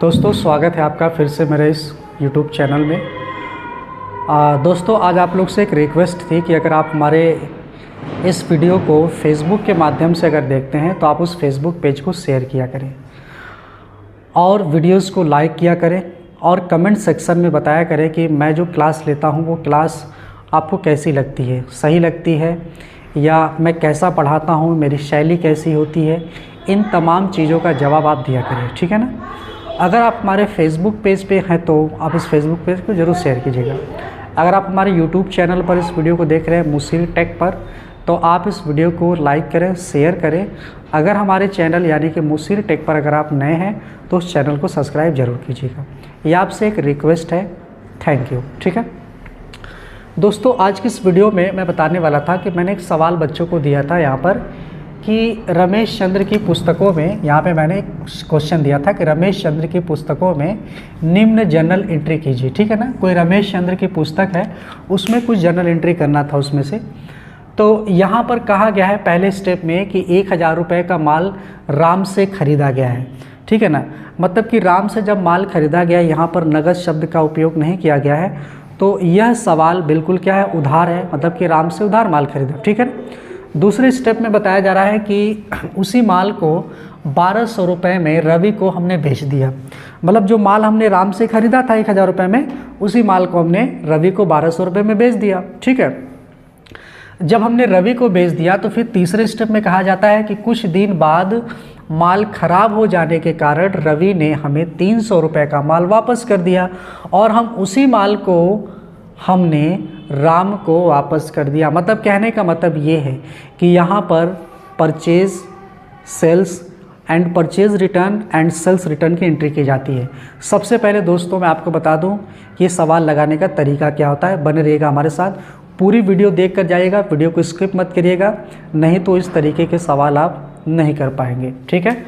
दोस्तों स्वागत है आपका फिर से मेरे इस YouTube चैनल में। दोस्तों आज आप लोग से एक रिक्वेस्ट थी कि अगर आप हमारे इस वीडियो को Facebook के माध्यम से अगर देखते हैं तो आप उस Facebook पेज को शेयर किया करें और वीडियोस को लाइक किया करें और कमेंट सेक्शन में बताया करें कि मैं जो क्लास लेता हूं वो क्लास आपको कैसी लगती है, सही लगती है या मैं कैसा पढ़ाता हूं, मेरी शैली कैसी होती है। इन तमाम चीज़ों का जवाब आप दिया करें, ठीक है ना। अगर आप हमारे फेसबुक पेज पे हैं तो आप इस फेसबुक पेज को ज़रूर शेयर कीजिएगा। अगर आप हमारे यूट्यूब चैनल पर इस वीडियो को देख रहे हैं मुसीर टेक पर, तो आप इस वीडियो को लाइक करें, शेयर करें। अगर हमारे चैनल यानी कि मुसीर टेक पर अगर आप नए हैं तो उस चैनल को सब्सक्राइब ज़रूर कीजिएगा। ये आपसे एक रिक्वेस्ट है, थैंक यू, ठीक है। दोस्तों आज की इस वीडियो में मैं बताने वाला था कि मैंने एक सवाल बच्चों को दिया था यहाँ पर कि रमेश चंद्र की पुस्तकों में, यहाँ पे मैंने एक क्वेश्चन दिया था कि रमेश चंद्र की पुस्तकों में निम्न जर्नल एंट्री कीजिए, ठीक है ना। कोई रमेश चंद्र की पुस्तक है, उसमें कुछ जर्नल एंट्री करना था उसमें से। तो यहाँ पर कहा गया है पहले स्टेप में कि 1000 रुपये का माल राम से ख़रीदा गया है, ठीक है ना। मतलब कि राम से जब माल ख़रीदा गया, यहाँ पर नगद शब्द का उपयोग नहीं किया गया है, तो यह सवाल बिल्कुल क्या है, उधार है। मतलब कि राम से उधार माल खरीदा, ठीक है। दूसरे स्टेप में बताया जा रहा है कि उसी माल को 1200 रुपये में रवि को हमने बेच दिया। मतलब जो माल हमने राम से ख़रीदा था 1000 रुपये में, उसी माल को हमने रवि को 1200 रुपये में बेच दिया, ठीक है। जब हमने रवि को बेच दिया तो फिर तीसरे स्टेप में कहा जाता है कि कुछ दिन बाद माल ख़राब हो जाने के कारण रवि ने हमें 300 रुपये का माल वापस कर दिया और हम उसी माल को हमने राम को वापस कर दिया। मतलब कहने का मतलब ये है कि यहाँ पर purchase, sales and purchase return and sales return की एंट्री की जाती है। सबसे पहले दोस्तों मैं आपको बता दूं कि ये सवाल लगाने का तरीका क्या होता है। बने रहिएगा हमारे साथ, पूरी वीडियो देख कर जाइएगा, वीडियो को स्किप मत करिएगा, नहीं तो इस तरीके के सवाल आप नहीं कर पाएंगे, ठीक है।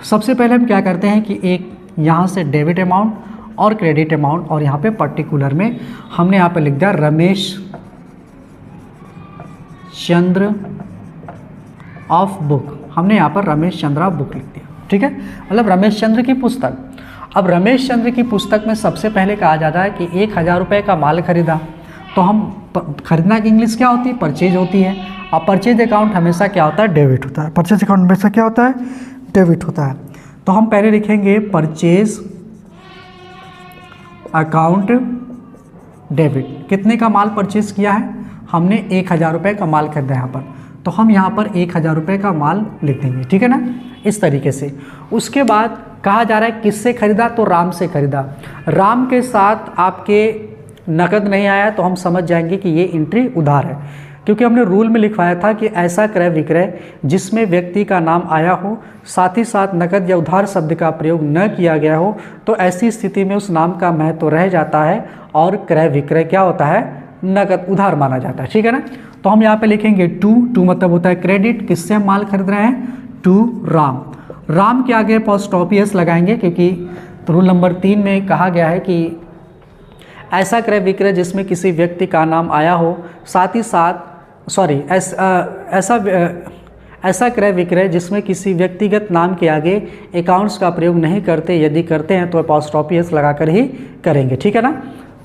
सबसे पहले हम क्या करते हैं कि एक यहाँ से डेबिट अमाउंट और क्रेडिट अमाउंट, और यहाँ पे पर्टिकुलर में हमने यहाँ पे लिख दिया रमेश चंद्र ऑफ बुक। हमने यहाँ पर रमेश चंद्र ऑफ बुक लिख दिया, ठीक है। मतलब रमेश चंद्र की पुस्तक। अब रमेश चंद्र की पुस्तक में सबसे पहले कहा जाता है कि 1000 रुपये का माल खरीदा, तो हम खरीदना की इंग्लिश क्या होती है, परचेज होती है। और परचेज अकाउंट हमेशा क्या होता है, डेबिट होता है। परचेज अकाउंट हमेशा क्या होता है, डेबिट होता है। तो हम पहले लिखेंगे परचेज अकाउंट डेबिट। कितने का माल परचेज किया है, हमने 1000 रुपये का माल खरीदा यहाँ पर, तो हम यहाँ पर 1000 रुपये का माल लिख देंगे, ठीक है ना, इस तरीके से। उसके बाद कहा जा रहा है किससे खरीदा, तो राम से खरीदा। राम के साथ आपके नकद नहीं आया तो हम समझ जाएंगे कि ये एंट्री उधार है, क्योंकि हमने रूल में लिखवाया था कि ऐसा क्रय विक्रय जिसमें व्यक्ति का नाम आया हो, साथ ही साथ नकद या उधार शब्द का प्रयोग न किया गया हो, तो ऐसी स्थिति में उस नाम का महत्व रह जाता है और क्रय विक्रय क्या होता है, नकद उधार माना जाता है, ठीक है ना। तो हम यहाँ पे लिखेंगे टू मतलब होता है क्रेडिट। किससे हम माल खरीद रहे हैं, टू राम। राम के आगे पोस्टऑफिस लगाएंगे, क्योंकि रूल नंबर 3 में कहा गया है कि ऐसा क्रय विक्रय जिसमें किसी व्यक्ति का नाम आया हो, साथ ही साथ ऐसा क्रय विक्रय जिसमें किसी व्यक्तिगत नाम के आगे अकाउंट्स का प्रयोग नहीं करते, यदि करते हैं तो अपोस्ट्रोफी लगाकर ही करेंगे, ठीक है ना।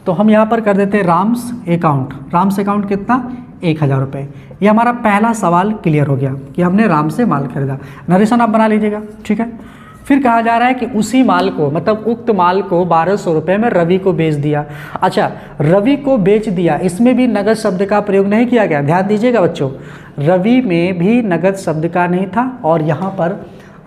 तो हम यहाँ पर कर देते हैं राम्स अकाउंट। राम्स अकाउंट कितना, 1000 रुपये। ये हमारा पहला सवाल क्लियर हो गया कि हमने राम से माल खरीदा। नरेशन आप बना लीजिएगा, ठीक है। फिर कहा जा रहा है कि उसी माल को, मतलब उक्त माल को 1200 रुपये में रवि को बेच दिया। अच्छा, रवि को बेच दिया, इसमें भी नगद शब्द का प्रयोग नहीं किया गया। ध्यान दीजिएगा बच्चों, रवि में भी नगद शब्द का नहीं था और यहाँ पर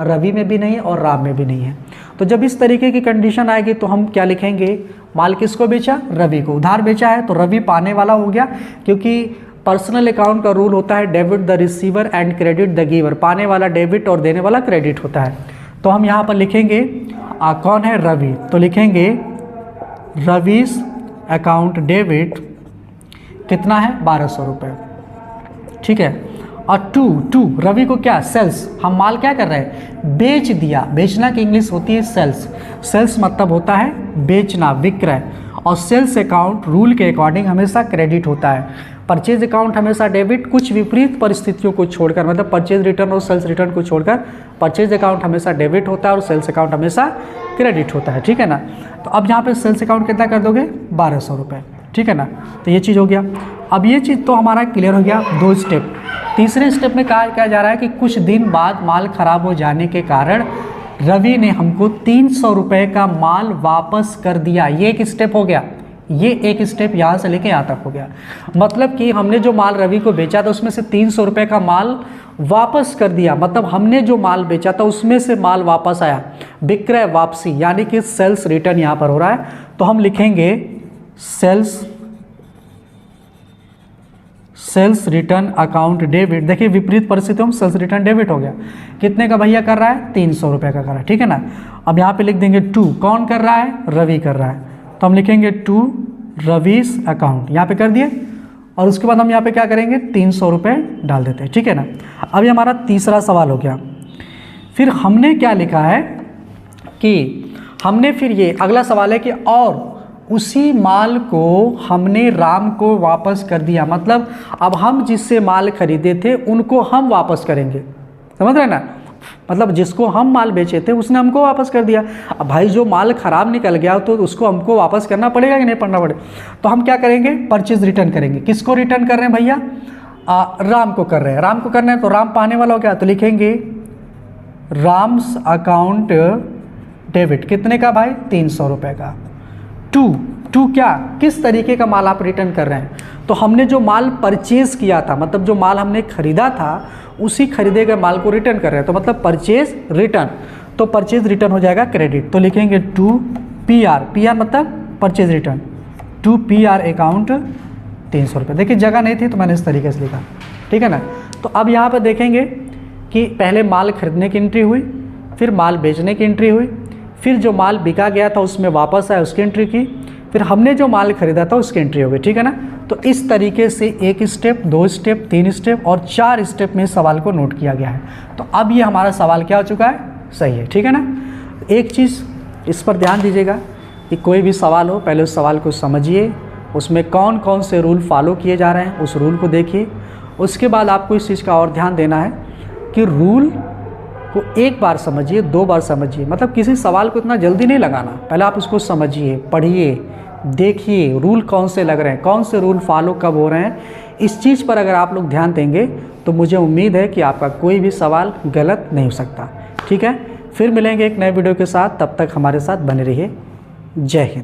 रवि में भी नहीं और राम में भी नहीं है। तो जब इस तरीके की कंडीशन आएगी तो हम क्या लिखेंगे, माल किसको बेचा, रवि को। उधार बेचा है तो रवि पाने वाला हो गया, क्योंकि पर्सनल अकाउंट का रूल होता है debit the receiver and credit the giver. पाने वाला डेबिट और देने वाला क्रेडिट होता है। तो हम यहाँ पर लिखेंगे कौन है, रवि। तो लिखेंगे रवीस अकाउंट डेबिट कितना है, 1200 रुपये, ठीक है। और टू रवि को क्या, सेल्स। हम माल क्या कर रहे हैं, बेच दिया। बेचना की इंग्लिश होती है सेल्स। सेल्स मतलब होता है बेचना, विक्रय। और सेल्स अकाउंट रूल के अकॉर्डिंग हमेशा क्रेडिट होता है। परचेज अकाउंट हमेशा डेबिट, कुछ विपरीत परिस्थितियों को छोड़कर, मतलब परचेज रिटर्न और सेल्स रिटर्न को छोड़कर परचेज अकाउंट हमेशा डेबिट होता है और सेल्स अकाउंट हमेशा क्रेडिट होता है, ठीक है ना। तो अब यहाँ पे सेल्स अकाउंट कितना कर दोगे, 1200 रुपये, ठीक है ना। तो ये चीज़ हो गया। अब ये चीज़ तो हमारा क्लियर हो गया, 2 स्टेप। तीसरे स्टेप में कहा जा रहा है कि कुछ दिन बाद माल खराब हो जाने के कारण रवि ने हमको 300 रुपये का माल वापस कर दिया। ये एक स्टेप हो गया, ये एक स्टेप यहाँ से लेके यहाँ तक हो गया। मतलब कि हमने जो माल रवि को बेचा था उसमें से 300 रुपये का माल वापस कर दिया, मतलब हमने जो माल बेचा था उसमें से माल वापस आया, विक्रय वापसी, यानी कि सेल्स रिटर्न यहाँ पर हो रहा है। तो हम लिखेंगे सेल्स रिटर्न अकाउंट डेबिट। देखिए विपरीत परिस्थितियों में सेल्स रिटर्न डेबिट हो गया। कितने का भैया कर रहा है, 300 रुपये का कर रहा है, ठीक है ना। अब यहाँ पे लिख देंगे 2, कौन कर रहा है, रवि कर रहा है, तो हम लिखेंगे 2 रवीस अकाउंट, यहाँ पे कर दिए। और उसके बाद हम यहाँ पे क्या करेंगे, 300 रुपये डाल देते हैं, ठीक है ना। अब ये हमारा तीसरा सवाल हो गया। फिर हमने क्या लिखा है कि हमने फिर ये अगला सवाल है कि और उसी माल को हमने राम को वापस कर दिया, मतलब अब हम जिससे माल खरीदे थे उनको हम वापस करेंगे, समझ रहे ना। मतलब जिसको हम माल बेचे थे उसने हमको वापस कर दिया। अब भाई जो माल ख़राब निकल गया तो उसको हमको वापस करना पड़ेगा कि नहीं करना पड़ेगा। तो हम क्या करेंगे, परचेज रिटर्न करेंगे। किसको रिटर्न कर रहे हैं भैया, राम को कर रहे हैं। राम को करना है तो राम पाने वाला हो गया, तो लिखेंगे राम्स अकाउंट डेबिट। कितने का भाई, 300 रुपये का। टू क्या, किस तरीके का माल आप रिटर्न कर रहे हैं। तो हमने जो माल परचेज किया था, मतलब जो माल हमने खरीदा था उसी खरीदे गए माल को रिटर्न कर रहे हैं, तो मतलब परचेज रिटर्न। तो परचेज रिटर्न हो जाएगा क्रेडिट, तो लिखेंगे 2 PR मतलब परचेज रिटर्न, 2 PR अकाउंट 300 रुपये। देखिए जगह नहीं थी तो मैंने इस तरीके से लिखा, ठीक है ना। तो अब यहाँ पर देखेंगे कि पहले माल खरीदने की एंट्री हुई, फिर माल बेचने की एंट्री हुई, फिर जो माल बिका गया था उसमें वापस आया उसकी एंट्री की, फिर हमने जो माल खरीदा था उसकी एंट्री हो गई, ठीक है ना। तो इस तरीके से 1 स्टेप, 2 स्टेप, 3 स्टेप और 4 स्टेप में सवाल को नोट किया गया है। तो अब ये हमारा सवाल क्या हो चुका है, सही है, ठीक है ना। एक चीज़ इस पर ध्यान दीजिएगा कि कोई भी सवाल हो पहले उस सवाल को समझिए, उसमें कौन कौन से रूल फॉलो किए जा रहे हैं उस रूल को देखिए। उसके बाद आपको इस चीज़ का और ध्यान देना है कि रूल को एक बार समझिए, 2 बार समझिए, मतलब किसी सवाल को इतना जल्दी नहीं लगाना, पहले आप उसको समझिए, पढ़िए, देखिए रूल कौन से लग रहे हैं, कौन से रूल फॉलो कब हो रहे हैं। इस चीज़ पर अगर आप लोग ध्यान देंगे तो मुझे उम्मीद है कि आपका कोई भी सवाल गलत नहीं हो सकता, ठीक है। फिर मिलेंगे एक नए वीडियो के साथ, तब तक हमारे साथ बने रहिए। जय हिंद।